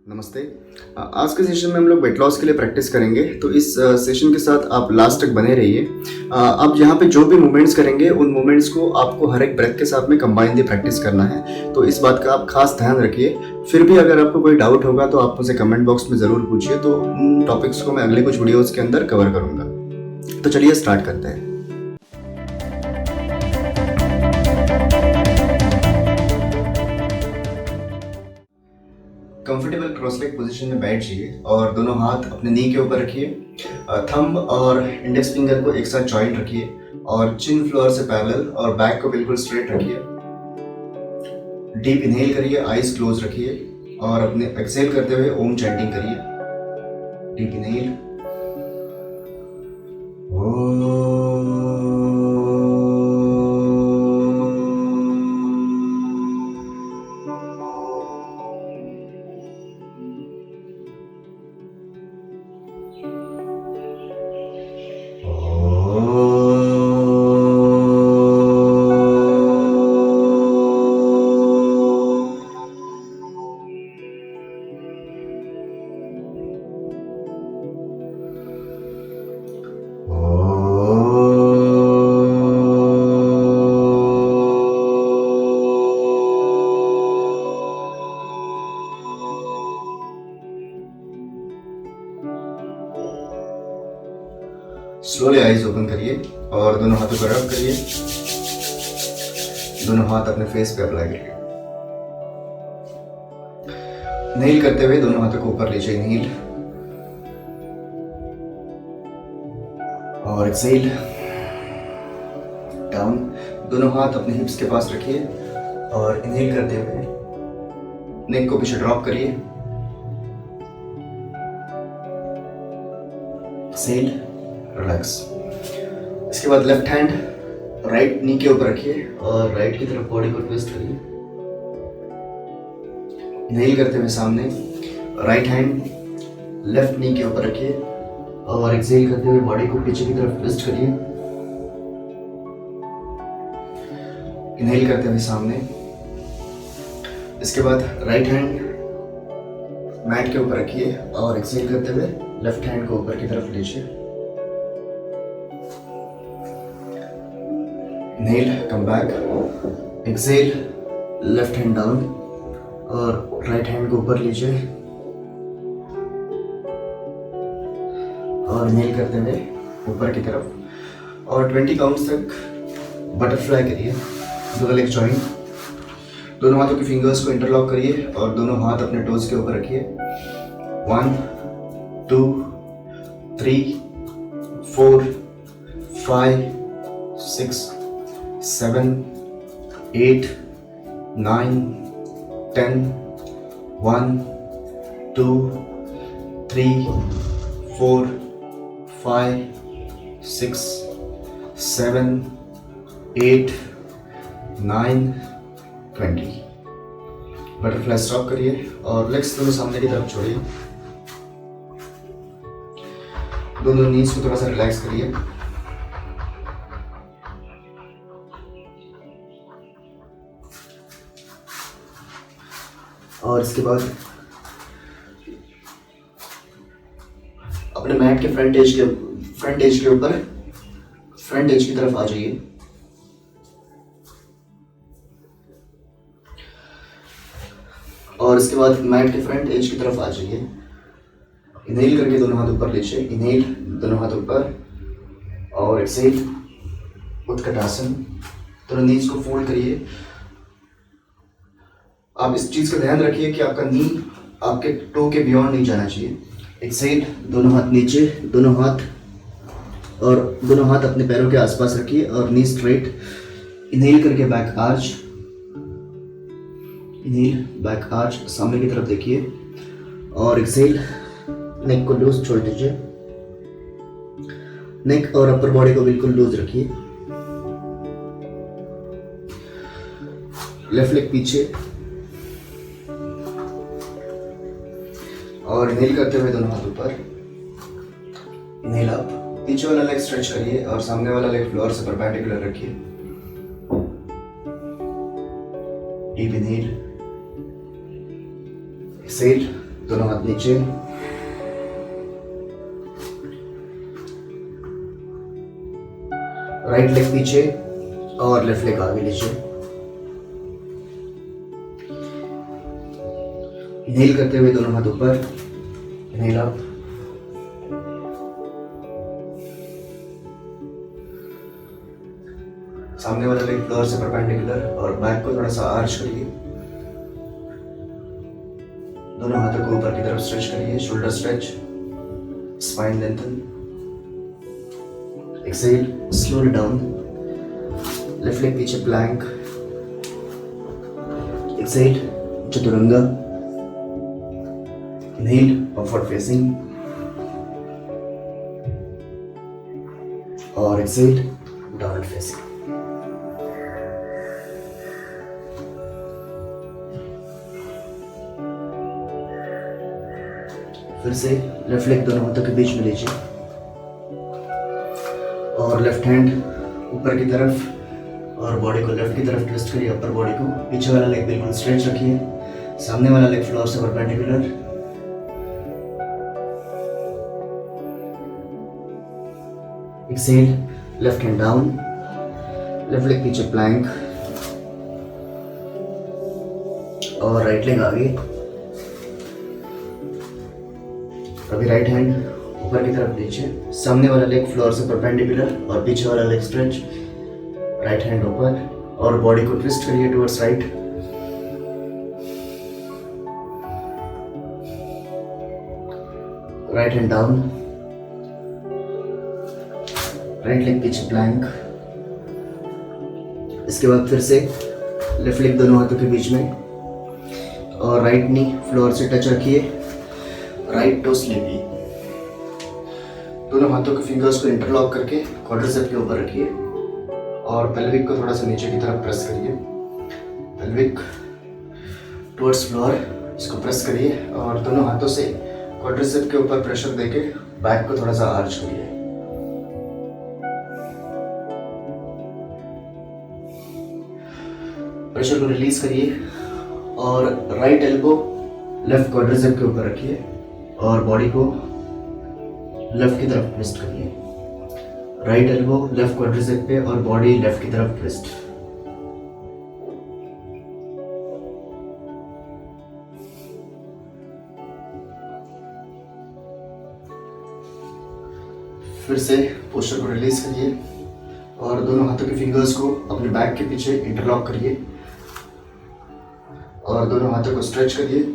नमस्ते। आज के सेशन में हम लोग वेट लॉस के लिए प्रैक्टिस करेंगे, तो इस सेशन के साथ आप लास्ट तक बने रहिए। अब यहाँ पे जो भी मूवमेंट्स करेंगे उन मूवमेंट्स को आपको हर एक ब्रेथ के साथ में कंबाइनली प्रैक्टिस करना है, तो इस बात का आप खास ध्यान रखिए। फिर भी अगर आपको कोई डाउट होगा तो आप मुझे कमेंट बॉक्स में ज़रूर पूछिए, तो उन टॉपिक्स को मैं अगले कुछ वीडियोज़ के अंदर कवर करूँगा। तो चलिए स्टार्ट करते हैं। कंफर्टेबल क्रॉस लेग पोजीशन में बैठ जाइए और दोनों हाथ अपने नी के ऊपर रखिए। थंब और इंडेक्स फिंगर को एक साथ जॉइंट रखिए और चिन फ्लोर से पैरेलल और बैक को बिल्कुल स्ट्रेट रखिए। डीप इनहेल करिए, आईज क्लोज रखिए और अपने एक्सहेल करते हुए ओम चैंटिंग करिए। Deep inhale slowly eyes open करिए और दोनों हाथों को रब करिए। दोनों हाथ अपने फेस पे अप्लाई करिए। इनहेल करते हुए दोनों हाथों को ऊपर लीजिए, इनहेल और एक्सहेल डाउन। दोनों हाथ अपने हिप्स के पास रखिए और इनहेल करते हुए नेक को पीछे ड्रॉप करिए। Exhale, relax. इसके बाद लेफ्ट हैंड राइट नी के ऊपर रखिए और राइट की तरफ बॉडी को ट्विस्ट करिए। इनहेल करते हुए सामने राइट हैंड लेफ्ट नी के ऊपर रखिए और एक्सहेल करते हुए बॉडी को पीछे की तरफ ट्विस्ट करिए। इनहेल करते हुए सामने। इसके बाद राइट हैंड मैट के ऊपर रखिए और एक्सहेल करते हुए लेफ्ट हैंड को ऊपर की तरफ लीजिए। Inhale, come back, exhale, left hand down और राइट हैंड को ऊपर लीजिए और इनहेल करते हुए ऊपर की तरफ और 20 काउंट्स तक बटरफ्लाई करिए। दोनों लेग जॉइंट, दोनों हाथों के फिंगर्स को इंटरलॉक करिए और दोनों हाथ अपने टोज के ऊपर रखिए। 1 2 3 4 5 6 7 8 9 10 1 2 3 4 5 6 7 8 9 20। बटरफ्लाई स्टॉप करिए और लेग्स दोनों सामने की तरफ छोड़िए। दोनों नीज को थोड़ा सा रिलैक्स करिए। और इसके बाद अपने मैट के फ्रंट एज के ऊपर फ्रंट एज की तरफ आ जाइए। और इसके बाद मैट के फ्रंट एज की तरफ आ जाइए। इनहेल करके दोनों हाथ ऊपर लीजिए। इनहेल, दोनों हाथ ऊपर और एक्सहेल, उत्कटासन। दोनों नीज को फोल्ड करिए। आप इस चीज का ध्यान रखिए कि आपका नी आपके टो के बियॉन्ड नहीं जाना चाहिए। एक्सहेल, दोनों हाथ नीचे, दोनों हाथ अपने पैरों के आसपास रखिए और नी स्ट्रेट। इनहेल करके back arch, inhale back arch, सामने की तरफ देखिए और एक्सहेल, नेक को लूज छोड़ दीजिए। नेक और अपर बॉडी को बिल्कुल लूज रखिए। लेफ्ट लेग पीछे और इनहेल करते हुए दोनों हाथ ऊपर। इनहेल अप, पीछे वाला लेग स्ट्रेच करिए और सामने वाला लेग फ्लोर से परपेंडिकुलर रखिए। डीप इनहेल, एक्सहेल, दोनों हाथ नीचे, राइट लेग पीछे और लेफ्ट लेग आगे लीजिए। इनहेल करते हुए दोनों हाथ ऊपर, इनहेल अप, सामने वाला लेग फ्लोर से परपेंडिकुलर और बैक को थोड़ा सा आर्च करिए। दोनों हाथों को ऊपर की तरफ स्ट्रेच करिए, shoulder stretch, spine lengthen. Exhale, slowly down, left leg पीछे plank. Exhale, chaturanga. Inhale, upward facing और एक्सेल, डाउनवर्ड फेसिंग। फिर से लेफ्ट लेग दोनों हाथों के बीच में लीजिए और लेफ्ट हैंड ऊपर की तरफ और बॉडी को लेफ्ट की तरफ ट्विस्ट करिए, अपर बॉडी को। पीछे वाला लेग बिल्कुल स्ट्रेच रखिए, सामने वाला लेग फ्लोर से perpendicular. Exhale, left hand down, left leg पीछे प्लैंक और राइट लेग आगे। अभी राइट हैंड ऊपर की तरफ नीचे, सामने वाला लेग फ्लोर से परपेंडिकुलर और पीछे वाला लेग स्ट्रेच। राइट हैंड ऊपर और बॉडी को ट्विस्ट करिए towards right. Right hand down, right leg पीछे प्लैंक। इसके बाद फिर से लेफ्ट लेग दोनों हाथों के बीच में और राइट नी फ्लोर से टच रखिए, राइट टो स्लीपी। दोनों हाथों के फिंगर्स को इंटरलॉक करके क्वाड्रिसेप के ऊपर रखिए और पेल्विक को थोड़ा सा नीचे की तरफ प्रेस करिए। पेल्विक टुवर्ड्स फ्लोर, इसको प्रेस करिए और दोनों हाथों से क्वाड्रिसेप के ऊपर प्रेशर देके बैक को थोड़ा सा आर्च करिए। प्रेशर को रिलीज करिए और राइट एल्बो लेफ्ट क्वाड्रिसेप के ऊपर रखिए और बॉडी को लेफ्ट की तरफ ट्विस्ट करिए। राइट एल्बो लेफ्ट क्वाड्रिसेप पे और बॉडी लेफ्ट की तरफ ट्विस्ट। फिर से पोस्चर को रिलीज करिए और दोनों हाथों के फिंगर्स को अपने बैक के पीछे इंटरलॉक करिए और दोनों हाथों को स्ट्रेच करिए।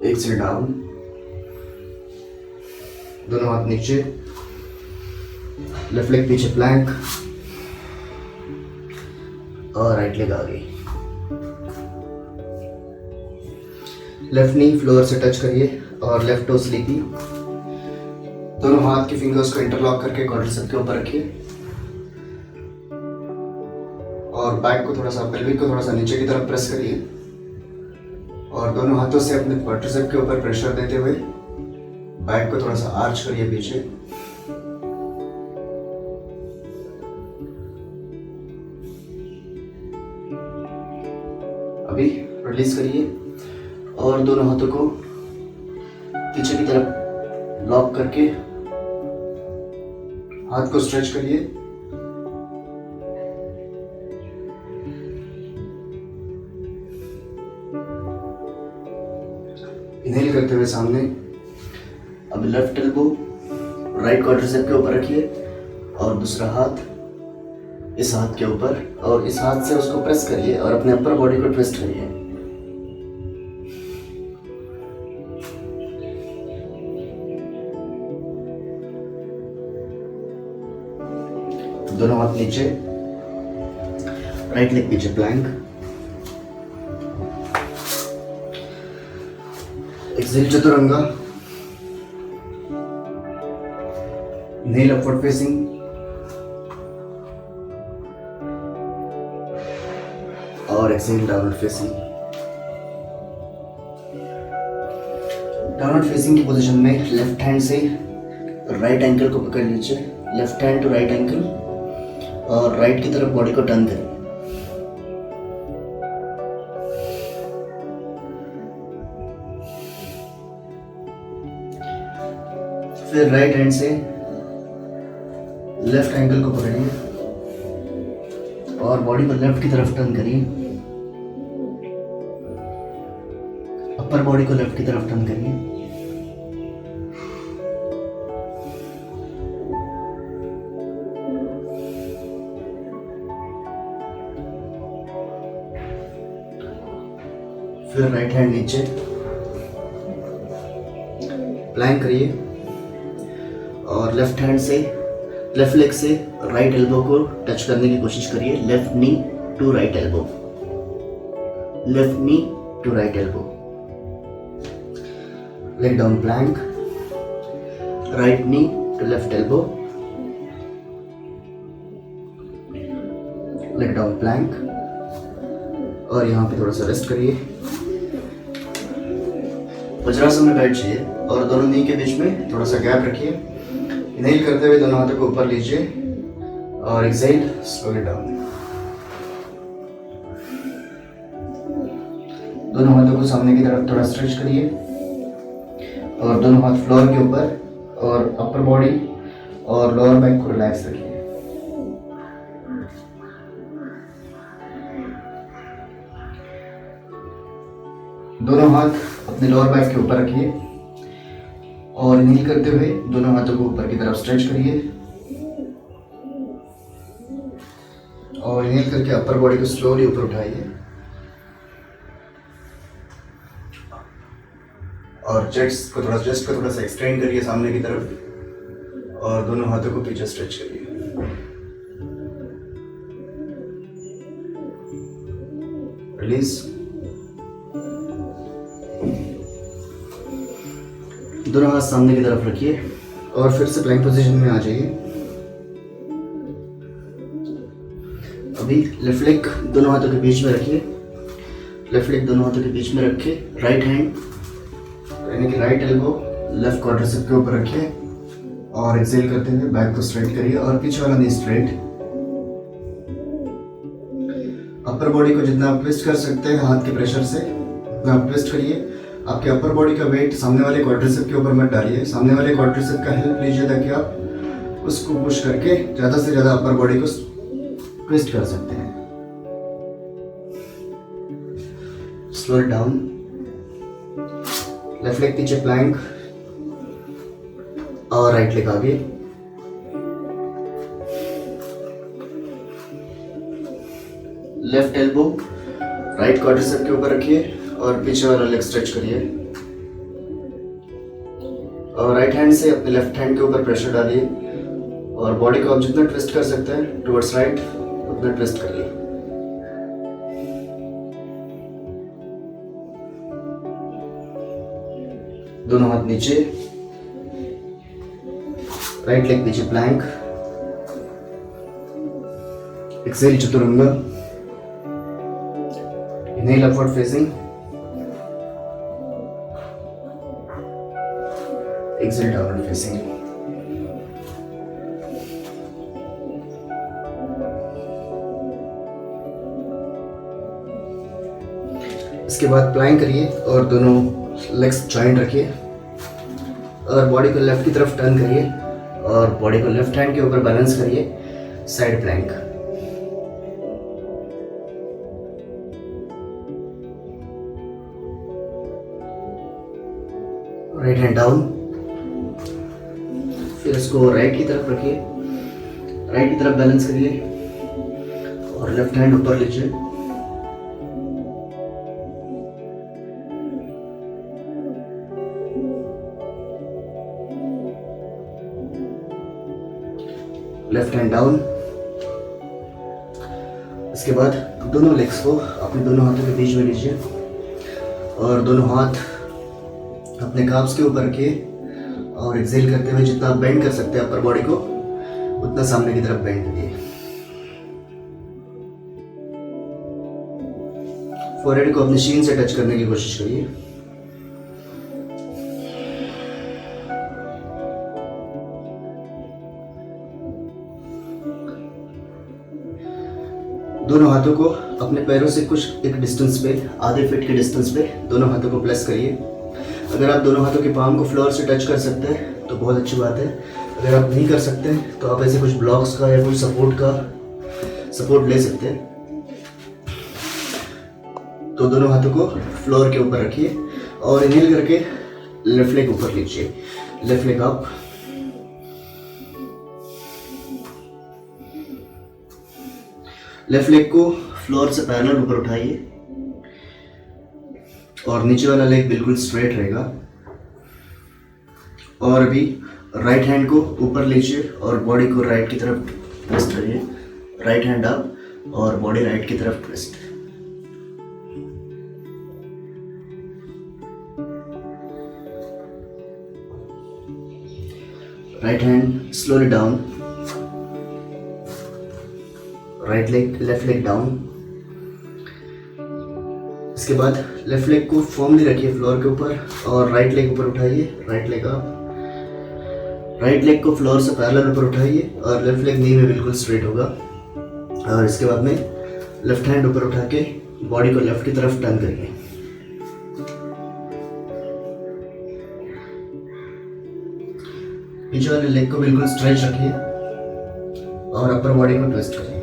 एक से डाउन, दोनों हाथ नीचे, लेफ्ट लेग पीछे प्लैंक और राइट लेग आगे। लेफ्ट नी फ्लोर से टच करिए और लेफ्ट टो स्लीपी। दोनों हाथ के फिंगर्स को इंटरलॉक करके क्वाड्रिसेप के ऊपर रखिए और बैक को थोड़ा सा, पेल्विक को थोड़ा सा नीचे की तरफ प्रेस करिए और दोनों हाथों से अपने क्वाड्रिसेप के ऊपर प्रेशर देते हुए बैक को थोड़ा सा आर्च करिए पीछे। अभी रिलीज करिए और दोनों हाथों को पीछे की तरफ लॉक करके हाथ को स्ट्रेच करिए। इनहेल करते हुए सामने। अब लेफ्ट एल्बो राइट क्वाड्रिसेप के ऊपर रखिए और दूसरा हाथ इस हाथ के ऊपर और इस हाथ से उसको प्रेस करिए और अपने अपर बॉडी को ट्विस्ट करिए। दोनों हाथ नीचे, राइट लेग पीछे plank. Exhale chaturanga, inhale upward facing और exhale downward facing. Downward facing की पोजीशन में लेफ्ट हैंड से राइट एंकल को पकड़ लीजिए, left hand to right ankle और राइट की तरफ बॉडी को टर्न करिए। फिर राइट हैंड से लेफ्ट एंकल को पकड़िए और बॉडी को लेफ्ट की तरफ टर्न करिए। अपर बॉडी को लेफ्ट की तरफ टर्न करिए। फिर राइट हैंड नीचे प्लैंक करिए और लेफ्ट हैंड से लेफ्ट लेग से राइट एल्बो को टच करने की कोशिश करिए। Left knee to right elbow, left knee to right elbow. Leg down plank, right knee to left elbow, leg down plank. और यहाँ पे थोड़ा सा रेस्ट करिए। वज्रासन में बैठ जाइए और दोनों नी के बीच में थोड़ा सा गैप रखिए। इनहेल करते हुए दोनों हाथों को ऊपर लीजिए और एक्सहेल स्लोली डाउन। दोनों हाथों को सामने की तरफ थोड़ा स्ट्रेच करिए और दोनों हाथ फ्लोर के ऊपर और अपर बॉडी और लोअर बैक को रिलैक्स रखिए। दोनों हाथ अपने लोअर बैक के ऊपर रखिए और इनहेल करते हुए दोनों हाथों को ऊपर की तरफ स्ट्रेच करिए और इनहेल करके अपर बॉडी को स्लोली ऊपर उठाइए और चेस्ट को थोड़ा सा एक्सटेंड करिए सामने की तरफ और दोनों हाथों को पीछे स्ट्रेच करिए। रिलीज। दोनों हाथ सामने की तरफ रखिए और फिर से प्लैंक पोजीशन में आ जाइए। अभी लेफ्ट लेग दोनों हाथों के बीच में रखिए। लेफ्ट लेग दोनों हाथों के बीच में रखिए। राइट हैंड यानी कि राइट एल्बो लेफ्ट क्वाड्रिसेप के ऊपर रखिए और एक्सहेल करते हुए बैक को स्ट्रेट करिए और पीछे वाला नी स्ट्रेट। अपर बॉडी को जितना आप ट्विस्ट कर सकते हैं हाथ के प्रेशर से उतना आप ट्विस्ट करिए। आपके अपर बॉडी का वेट सामने वाले क्वाड्रिसेप के ऊपर मत डालिए। सामने वाले क्वाड्रिसेप का हेल्प लीजिए ताकि आप उसको पुश करके ज़्यादा से ज़्यादा अपर बॉडी को ट्विस्ट कर सकते हैं। Slow down. लेफ्ट लेग पीछे प्लैंक और राइट लेग आगे। लेफ्ट एल्बो राइट क्वाड्रिसेप के ऊपर रखिए और पीछे वाला लेग स्ट्रेच करिए और राइट हैंड से अपने लेफ्ट हैंड के ऊपर प्रेशर डालिए और बॉडी को आप जितना ट्विस्ट कर सकते हैं टुवर्ड्स राइट उतना ट्विस्ट करिए। दोनों हाथ नीचे, राइट लेग पीछे plank, exhale chaturanga, inhale upward facing, exhale downward facing. इसके बाद प्लैंक करिए और दोनों लेग्स जॉइंट रखिए और बॉडी को लेफ्ट की तरफ टर्न करिए और बॉडी को लेफ्ट हैंड के ऊपर बैलेंस करिए। Side plank. Right hand down. फिर इसको राइट की तरफ रखिए, राइट की तरफ बैलेंस करिए और लेफ्ट हैंड ऊपर लीजिए। Left hand down. इसके बाद दोनों लेग्स को अपने दोनों हाथों के बीच में लीजिए और दोनों हाथ अपने काफ्स के ऊपर रखिए और एक्सहेल करते हुए जितना आप बेंड कर सकते हैं अपर बॉडी को उतना सामने की तरफ बेंड करिए। फोरहेड को अपने शीन से टच करने की कोशिश करिए। दोनों हाथों को अपने पैरों से कुछ एक डिस्टेंस पे, आधे फीट के डिस्टेंस पे दोनों हाथों को प्लेस करिए। अगर आप दोनों हाथों के पाम को फ्लोर से टच कर सकते हैं तो बहुत अच्छी बात है। अगर आप नहीं कर सकते हैं तो आप ऐसे कुछ ब्लॉक्स का या कुछ सपोर्ट ले सकते हैं। तो दोनों हाथों को फ्लोर के ऊपर रखिए और इनहेल करके लेफ्ट लेग ऊपर लीजिए, left leg up. Left leg को फ्लोर से पैरेलल ऊपर उठाइए और नीचे वाला लेग बिल्कुल स्ट्रेट रहेगा। और अभी राइट हैंड को ऊपर लीजिए और बॉडी को राइट की तरफ ट्विस्ट करिए। राइट हैंड अप और बॉडी राइट की तरफ twist. Right hand slowly down, right leg left leg down. इसके बाद लेफ्ट लेग को फर्मली रखिए फ्लोर के ऊपर और राइट लेग ऊपर उठाइए, right leg up. Right leg को फ्लोर से पैरेलल ऊपर उठाइए और लेफ्ट लेग नी में बिल्कुल स्ट्रेट होगा। और इसके बाद में लेफ्ट हैंड ऊपर उठा के बॉडी को लेफ्ट की तरफ टर्न करिए। पीछे वाले लेग को बिल्कुल स्ट्रेच रखिए और अपर बॉडी को ट्विस्ट करिए।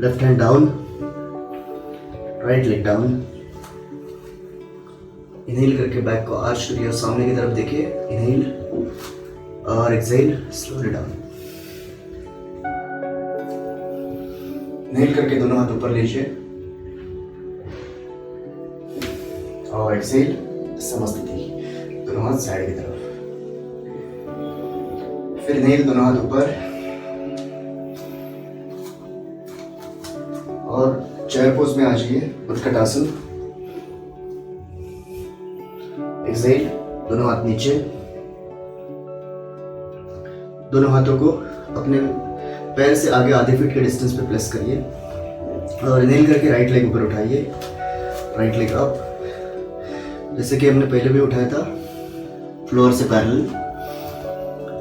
Left hand down, right leg down. Inhale करके बैक को आर्च करिए और सामने की तरफ देखिए। इनहेल और एक्सहेल स्लोली डाउन। इनहेल करके दोनों हाथ ऊपर लीजिए और एक्सहेल समस्थिति, दोनों हाथ साइड की तरफ। फिर इनहेल दोनों हाथ ऊपर और चेयर पोज में आ जाइए, उत्कटासन। एक्सहेल दोनों हाथ नीचे। दोनों हाथों को अपने पैर से आगे आधे फीट के डिस्टेंस पे प्लेस करिए और इनहेल करके राइट लेग ऊपर उठाइए, राइट लेग अप, जैसे कि हमने पहले भी उठाया था फ्लोर से पैरेलल।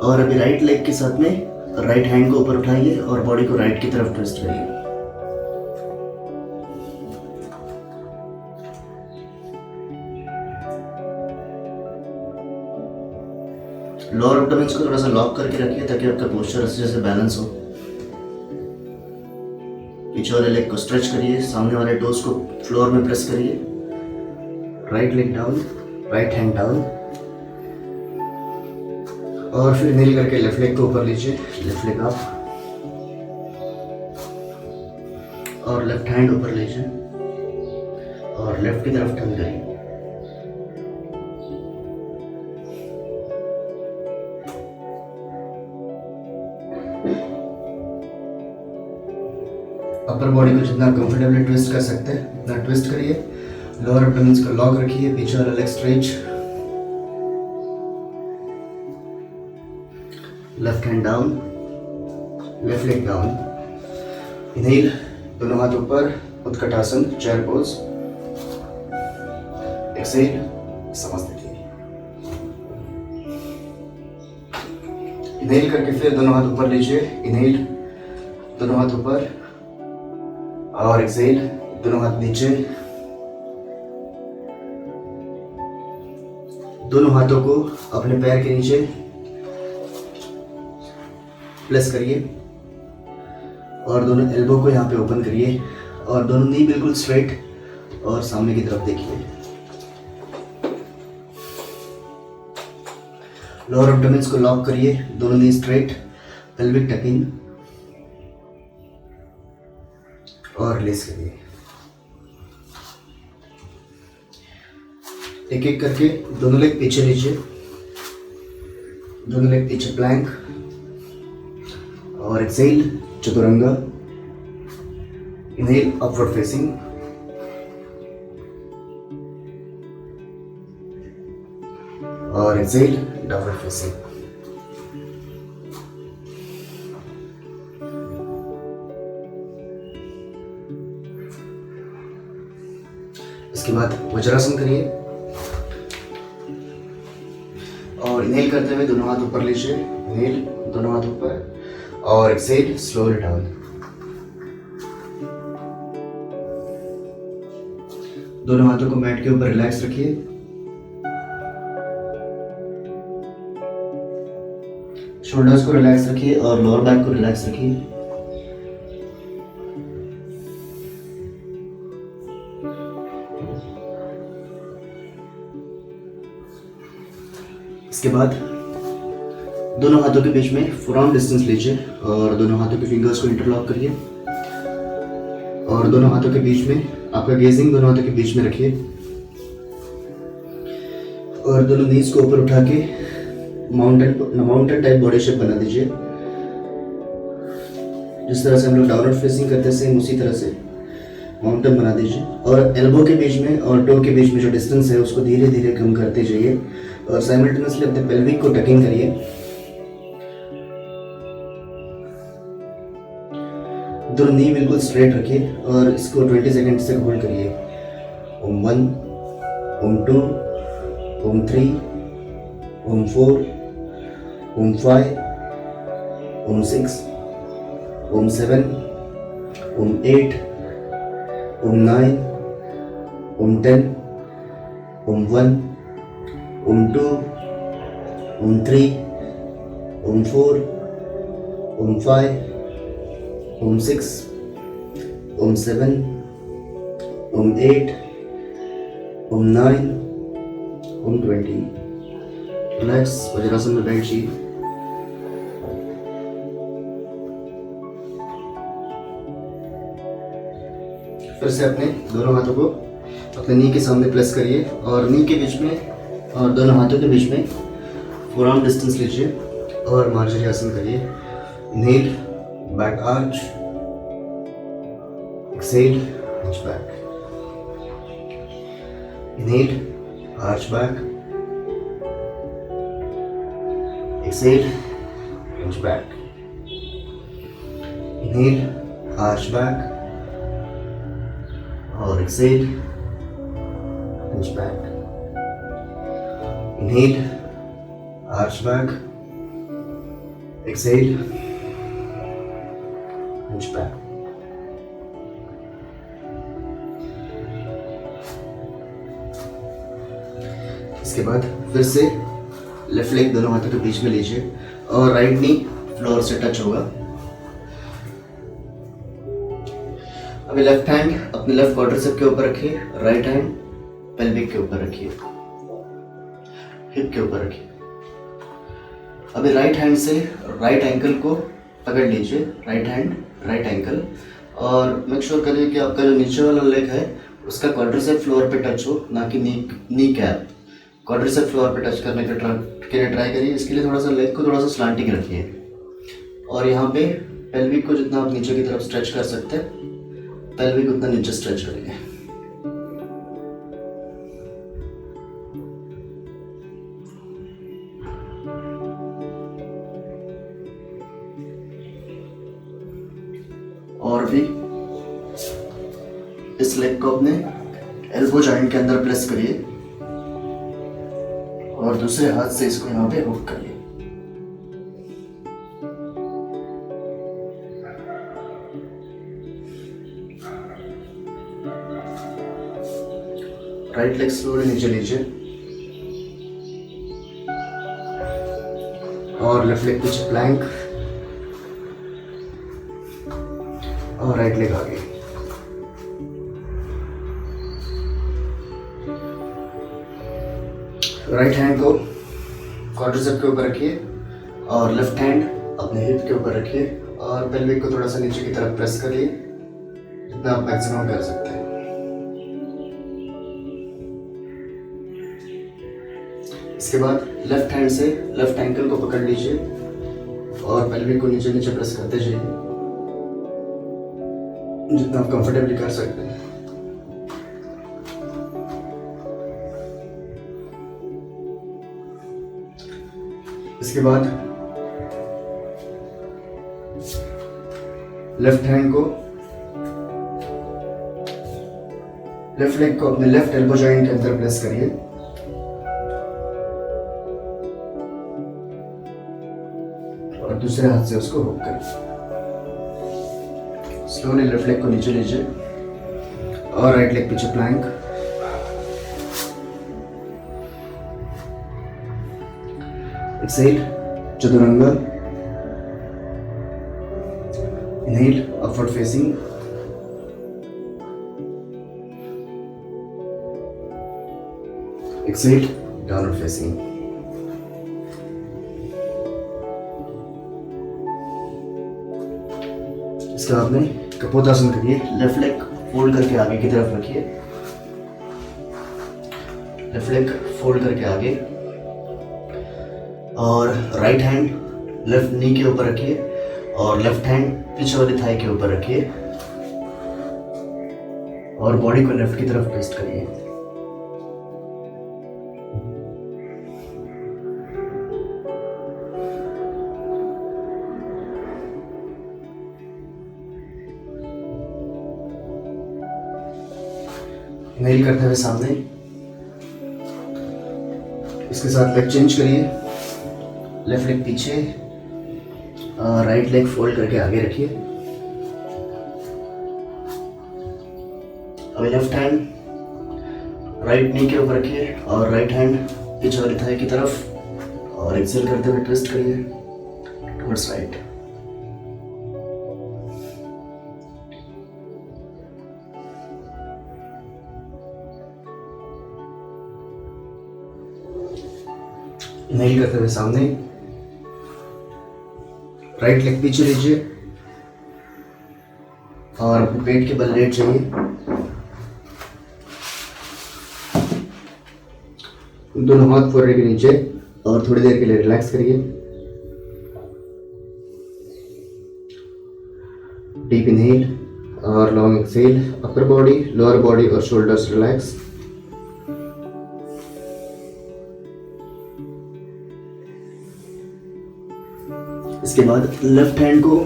और अभी राइट लेग के साथ में राइट हैंड को ऊपर उठाइए और बॉडी को राइट की तरफ ट्विस्ट करिए। लोअर एब्डोमेन को थोड़ा सा लॉक करके रखिए ताकि आपका पोस्चर अच्छे से बैलेंस हो। पीछे वाले लेग को स्ट्रेच करिए, सामने वाले टोस को फ्लोर में प्रेस करिए। Right leg down, right hand down और फिर नील करके लेफ्ट लेग को ऊपर लीजिए, लेफ्ट लेग अप और लेफ्ट हैंड ऊपर लीजिए और लेफ्ट की तरफ टर्न करिए। अपर बॉडी को जितना कंफर्टेबली ट्विस्ट कर सकते हैं उतना ट्विस्ट करिए। लोअर एब्डोमेन को लॉक रखिए, पीछे वाला leg stretch. Left hand down, left leg down. Inhale दोनों हाथ ऊपर, utkatasana chair pose. Exhale samasthiti. Inhale करके फिर दोनों हाथ ऊपर लीजिए। इनहेल दोनों हाथ ऊपर और एक्सहेल दोनों हाथ नीचे। दोनों हाथों को अपने पैर के नीचे प्लेस करिए और दोनों एल्बो को यहाँ पे ओपन करिए और दोनों नी बिल्कुल स्ट्रेट और सामने की तरफ देखिए। लोअर एब्डोमेन को लॉक करिए, दोनों नी स्ट्रेट, पेल्विक टक इन और रिलीज करिए। एक एक करके दोनों लेग पीछे लीजिए, दोनों लेग पीछे प्लैंक और exhale Chaturanga. Inhale upward facing और एक्सहेल डाउनवर्ड फेसिंग। इसके बाद वज्रासन करिए और इनहेल करते हुए दोनों हाथ ऊपर लीजिए, इनहेल दोनों हाथ ऊपर और एक्सहेल स्लोली डाउन। दोनों हाथों को मैट के ऊपर रिलैक्स रखिए। शोल्डर्स को रिलैक्स रखिए और लोअर बैक को रिलैक्स रखिए। इसके बाद दोनों हाथों के बीच में फोरआर्म डिस्टेंस लीजिए और दोनों हाथों के फिंगर्स को इंटरलॉक करिए और दोनों हाथों के बीच में आपका गेजिंग दोनों हाथों के बीच में रखिए और दोनों नीज को ऊपर उठा के माउंटेन टाइप बॉडी शेप बना दीजिए। जिस तरह से हम लोग डाउनवर्ड फेसिंग करते हैं सेम उसी तरह से माउंटेन बना दीजिए और एल्बो के बीच में और टो के बीच में जो डिस्टेंस है उसको धीरे धीरे कम करते जाइए और साइमल्टेनियसली अपने पेल्विक को टकिंग करिए। दोनों नी बिल्कुल स्ट्रेट रखिए और इसको 20 सेकंड तक होल्ड करिए। ओम 1, ओम 2, ओम 3, ओम 4, ओम 5, ओम 6, ओम 7, ओम 8, ओम 9, ओम 10, ओम 1, ओम 2, ओम 3, ओम 4, ओम 5, ओम 6, ओम 7, ओम 8, ओम 9, ओम 20। रिलैक्स वज्रासन में बैठिए। फिर से अपने दोनों हाथों को अपने नी के सामने प्लेस करिए और नी के बीच में और दोनों हाथों के बीच में फोरआर्म डिस्टेंस लीजिए और मार्जरी आसन करिए। Inhale back arch, exhale arch back, inhale arch back, exhale arch back, inhale arch back और exhale arch back, inhale arch back, exhale back। इसके बाद फिर से लेफ्ट लेग दोनों हाथों के बीच में लीजिए और राइट नी फ्लोर से टच होगा। अभी लेफ्ट हैंड अपने लेफ्ट क्वाड्रिसेप के ऊपर रखिए, राइट हैंड पेल्विक के ऊपर रखिए, हिप के ऊपर रखिए। अभी राइट हैंड से राइट एंकल को पकड़ लीजिए, राइट हैंड राइट एंकल, और मेक श्योर करिए कि आपका जो नीचे वाला लेग है उसका क्वाड्रिसेप फ्लोर पे टच हो, ना कि नी कैप। क्वाड्रिसेप फ्लोर पे टच करने के लिए ट्राई करिए। इसके लिए थोड़ा सा लेग को थोड़ा सा स्लांटिंग रखिए और यहाँ पे पेल्विक को जितना आप नीचे की तरफ स्ट्रेच कर सकते हैं पेल्विक उतना नीचे स्ट्रेच करेंगे। और भी इस लेग को अपने एल्बो जॉइंट के अंदर प्लेस करिए और दूसरे हाथ से इसको यहाँ पे हुक करिए। राइट लेग स्लोली नीचे लीजिए और लेफ्ट लेग पीछे प्लैंक और राइट लेग आगे। राइट हैंड को क्वाड्रिसेप के ऊपर रखिए और लेफ्ट हैंड अपने हिप के ऊपर रखिए और पेल्विक को थोड़ा सा नीचे की तरफ प्रेस करिए जितना आप मैक्सिमम कर सकते हैं। इसके बाद लेफ्ट हैंड से लेफ्ट एंकल को पकड़ लीजिए और पेल्विक को नीचे नीचे प्रेस करते जाइए जितना आप कंफर्टेबली कर सकते हैं। इसके बाद लेफ्ट हैंड को लेफ्ट लेग को अपने लेफ्ट एल्बो जॉइंट के अंदर प्रेस करिए और दूसरे हाथ से उसको हुक करें। स्लोली लेफ्ट लेग को नीचे लीजिए और राइट लेग पीछे plank. Exhale chaturanga. Inhale upward facing. Exhale downward facing. इसके बाद में कपोतासन करिए। लेफ्ट लेग फोल्ड करके आगे की तरफ रखिए। लेफ्ट लेग फोल्ड करके आगे और राइट हैंड लेफ्ट नी के ऊपर रखिए और लेफ्ट हैंड पीछे वाली थाई के ऊपर रखिए और बॉडी को लेफ्ट की तरफ ट्विस्ट करिए। इनहेल करते हुए सामने। इसके साथ लेग चेंज करिए। लेफ्ट लेग पीछे, राइट लेग फोल्ड करके आगे रखिए। अभी लेफ्ट हैंड राइट नी के ऊपर रखिए और राइट हैंड पीछे वाली थाई की तरफ और एक्सेल करते हुए ट्विस्ट करिए टुवर्ड्स राइट। इनहेल करते हुए सामने। राइट लेग पीछे लीजिए और अपने पेट के बल लेट जाइए। दोनों हाथ फोल्ड के नीचे और थोड़ी देर के लिए रिलैक्स करिए। डीप इनहेल और long exhale. Upper body, lower body और शोल्डर्स रिलैक्स। इसके बाद लेफ्ट हैंड को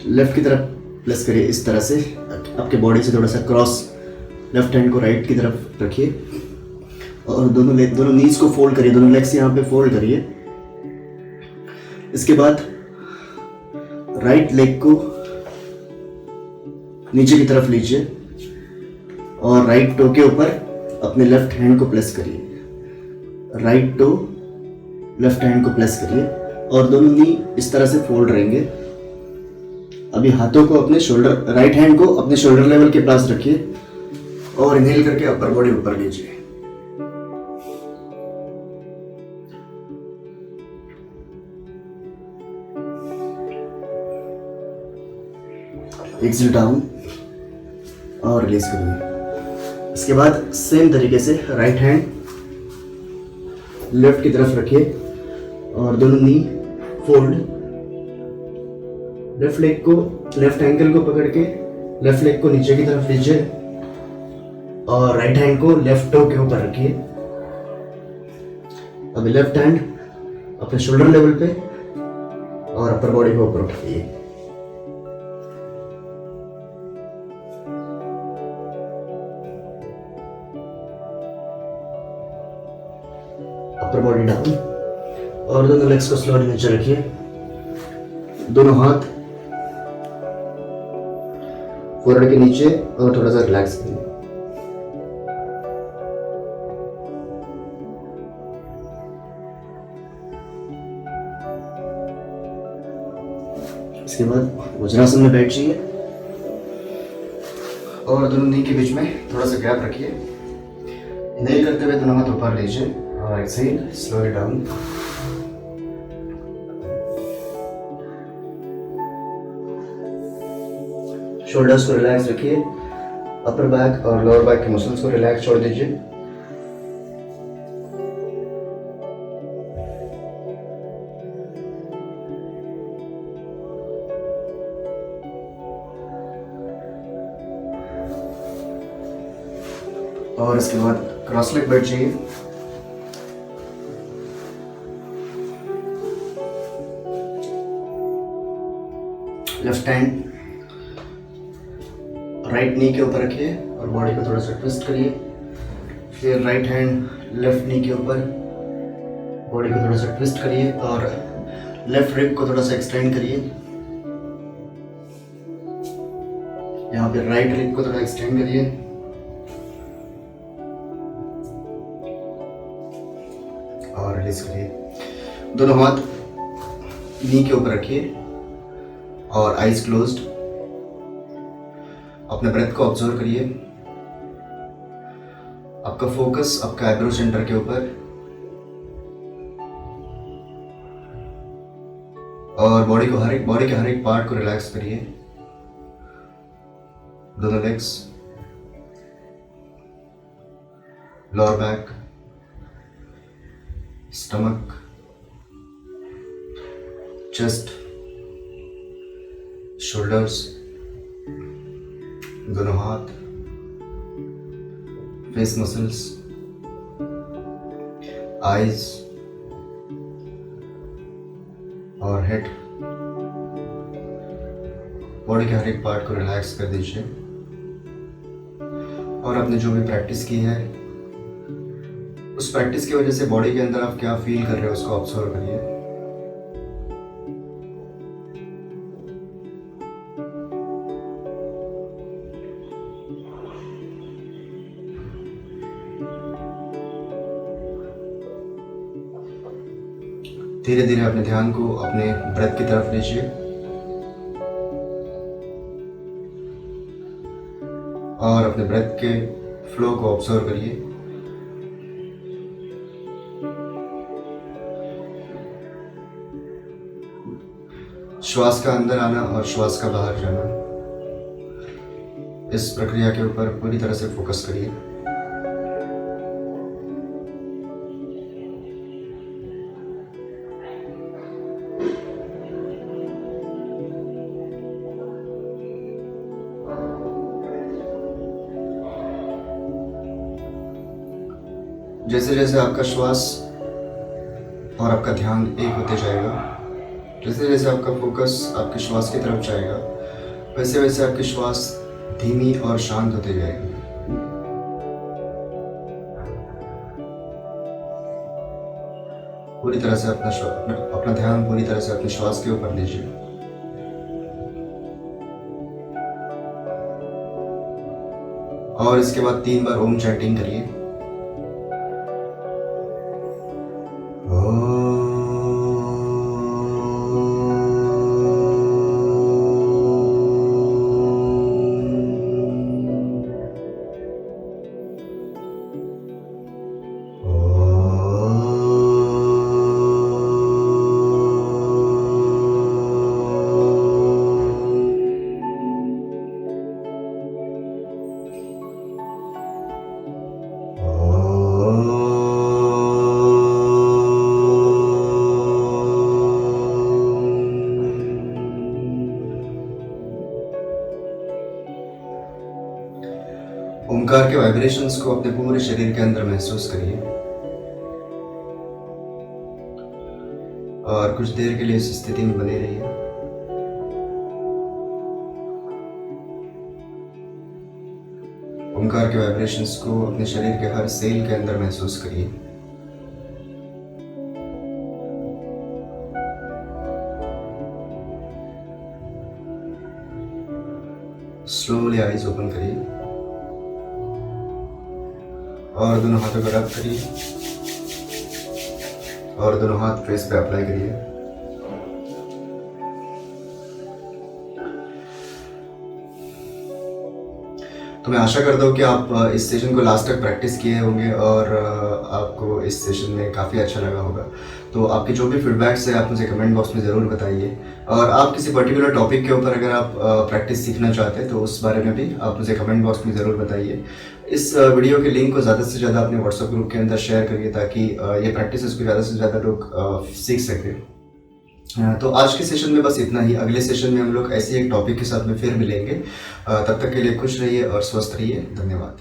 लेफ्ट की तरफ प्लेस करिए इस तरह से, आपके बॉडी से थोड़ा सा क्रॉस। लेफ्ट हैंड को राइट की तरफ रखिए और दोनों नीज को फोल्ड करिए, दोनों लेग्स यहाँ पे फोल्ड करिए। इसके बाद राइट लेग को नीचे की तरफ लीजिए और राइट टो के ऊपर अपने लेफ्ट हैंड को प्लेस करिए। राइट टो लेफ्ट हैंड को प्लेस करिए और दोनों नी इस तरह से फोल्ड रहेंगे। अभी हाथों को अपने शोल्डर, राइट हैंड को अपने शोल्डर लेवल के पास रखिए और इनहेल करके अपर बॉडी ऊपर लीजिए। एक्सेल डाउन और रिलीज करिए। इसके बाद सेम तरीके से राइट हैंड लेफ्ट की तरफ रखिए और दोनों नी फोल्ड। लेफ्ट लेग को, लेफ्ट एंकल को पकड़ के लेफ्ट लेग को नीचे की तरफ लीजिए और राइट हैंड को लेफ्ट टो के ऊपर रखिए। अभी लेफ्ट हैंड अपने शोल्डर लेवल पे और अपर बॉडी को ऊपर उठाइए। अपर बॉडी डाउन और दोनों लेग्स को स्लोली नीचे रखिए। दोनों हाथ फोरहेड के नीचे और थोड़ा सा रिलैक्स करिए। इसके बाद वज्रासन में बैठ जाइए और दोनों नी के बीच में थोड़ा सा गैप रखिए। इनहेल करते हुए दोनों हाथ ऊपर लीजिए और एक्सहेल स्लोली डाउन। शोल्डर्स को रिलैक्स रखिए। अपर बैक और लोअर बैक के मसल्स को रिलैक्स छोड़ दीजिए। और इसके बाद क्रॉस लेग बैठ जाइए। लेफ्ट हैंड राइट नी के ऊपर रखिए और बॉडी को थोड़ा सा ट्विस्ट करिए। फिर राइट हैंड लेफ्ट नी के ऊपर, बॉडी को थोड़ा सा ट्विस्ट करिए और लेफ्ट रिब को थोड़ा सा एक्सटेंड करिए। यहाँ पे राइट रिब को थोड़ा एक्सटेंड करिए। और रिलीज करिए। दोनों हाथ नी के ऊपर रखिए और आईज क्लोज्ड। अपने ब्रेथ को ऑब्जर्व करिए। आपका फोकस आपका आईब्रो सेंटर के ऊपर, और बॉडी के हर एक पार्ट को रिलैक्स करिए। दोनों legs, lower back, stomach, chest, shoulders, दोनों हाथ, फेस मसल्स, आईज और हेड। बॉडी के हर एक पार्ट को रिलैक्स कर दीजिए। और आपने जो भी प्रैक्टिस की है, उस प्रैक्टिस की वजह से बॉडी के अंदर आप क्या फील कर रहे हो उसको ऑब्जर्व करिए। धीरे धीरे अपने ध्यान को अपने ब्रेथ की तरफ लीजिए और अपने ब्रेथ के फ्लो को ऑब्जर्व करिए। श्वास का अंदर आना और श्वास का बाहर जाना, इस प्रक्रिया के ऊपर पूरी तरह से फोकस करिए। जैसे जैसे आपका श्वास और आपका ध्यान एक होते जाएगा, जैसे जैसे आपका फोकस आपके श्वास की तरफ जाएगा, वैसे वैसे आपकी श्वास धीमी और शांत होती जाएगी। पूरी तरह से अपना ध्यान पूरी तरह से अपने श्वास के ऊपर लीजिए। और इसके बाद 3 बार ओम चैंटिंग करिए। ओमकार के वाइब्रेशंस को अपने पूरे शरीर के अंदर महसूस करिए और कुछ देर के लिए इस स्थिति में बने रहिए। ओमकार के वाइब्रेशंस को अपने शरीर के हर सेल के अंदर महसूस करिए। स्लोली आईज ओपन करिए और दोनों हाथों को रब करिए और दोनों हाथ फेस पे अप्लाई करिए। तो मैं आशा करता हूँ कि आप इस सेशन को लास्ट तक प्रैक्टिस किए होंगे और आपको इस सेशन में काफ़ी अच्छा लगा होगा। तो आपके जो भी फीडबैक्स है आप मुझे कमेंट बॉक्स में ज़रूर बताइए। और आप किसी पर्टिकुलर टॉपिक के ऊपर अगर आप प्रैक्टिस सीखना चाहते हैं तो उस बारे में भी आप मुझे कमेंट बॉक्स में ज़रूर बताइए। इस वीडियो के लिंक को ज़्यादा से ज़्यादा अपने व्हाट्सएप ग्रुप के अंदर शेयर करिए ताकि ये प्रैक्टिस को ज़्यादा से ज़्यादा लोग सीख सकें। तो आज के सेशन में बस इतना ही। अगले सेशन में हम लोग ऐसे एक टॉपिक के साथ में फिर मिलेंगे। तब तक के लिए खुश रहिए और स्वस्थ रहिए। धन्यवाद।